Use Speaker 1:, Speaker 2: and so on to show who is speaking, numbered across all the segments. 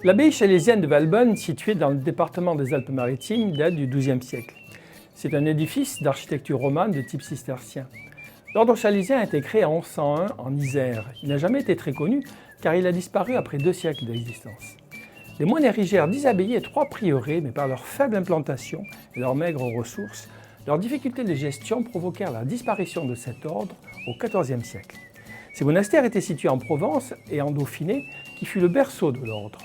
Speaker 1: L'abbaye chalésienne de Valbonne, située dans le département des Alpes-Maritimes, date du XIIe siècle. C'est un édifice d'architecture romane de type cistercien. L'ordre chalésien a été créé en 1101 en Isère. Il n'a jamais été très connu car il a disparu après 2 siècles d'existence. Les moines érigèrent 10 abbayes et 3 prieurés, mais par leur faible implantation et leurs maigres ressources, leurs difficultés de gestion provoquèrent la disparition de cet ordre au XIVe siècle. Ces monastères étaient situés en Provence et en Dauphiné, qui fut le berceau de l'ordre.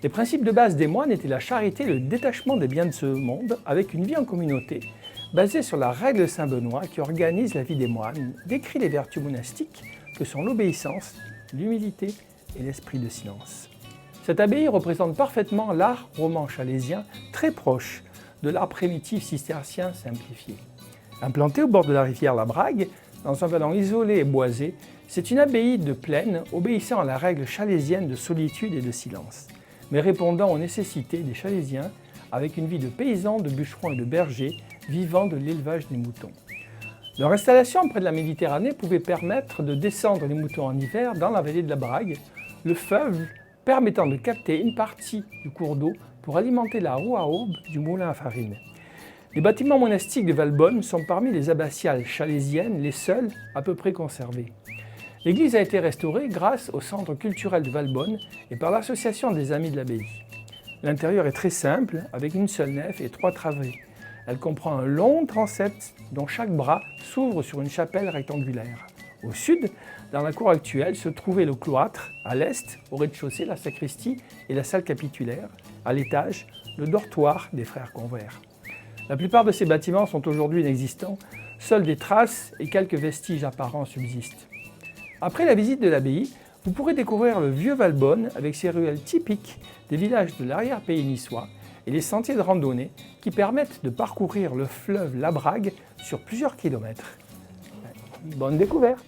Speaker 1: Les principes de base des moines étaient la charité et le détachement des biens de ce monde, avec une vie en communauté, basée sur la règle de Saint Benoît qui organise la vie des moines, décrit les vertus monastiques que sont l'obéissance, l'humilité et l'esprit de silence. Cette abbaye représente parfaitement l'art roman chalésien, très proche de l'art primitif cistercien simplifié. Implantée au bord de la rivière la Brague, dans un vallon isolé et boisé, c'est une abbaye de plaine obéissant à la règle chalésienne de solitude et de silence, mais répondant aux nécessités des Chalésiens avec une vie de paysans, de bûcherons et de bergers vivant de l'élevage des moutons. Leur installation près de la Méditerranée pouvait permettre de descendre les moutons en hiver dans la vallée de la Brague, le fleuve permettant de capter une partie du cours d'eau pour alimenter la roue à aube du moulin à farine. Les bâtiments monastiques de Valbonne sont parmi les abbatiales chalésiennes les seuls à peu près conservés. L'église a été restaurée grâce au centre culturel de Valbonne et par l'association des Amis de l'Abbaye. L'intérieur est très simple, avec une seule nef et 3 travées. Elle comprend un long transept dont chaque bras s'ouvre sur une chapelle rectangulaire. Au sud, dans la cour actuelle, se trouvait le cloître, à l'est, au rez-de-chaussée, la sacristie et la salle capitulaire, à l'étage, le dortoir des frères Convert. La plupart de ces bâtiments sont aujourd'hui inexistants, seules des traces et quelques vestiges apparents subsistent. Après la visite de l'abbaye, vous pourrez découvrir le vieux Valbonne avec ses ruelles typiques des villages de l'arrière-pays niçois et les sentiers de randonnée qui permettent de parcourir le fleuve la Brague sur plusieurs kilomètres. Bonne découverte!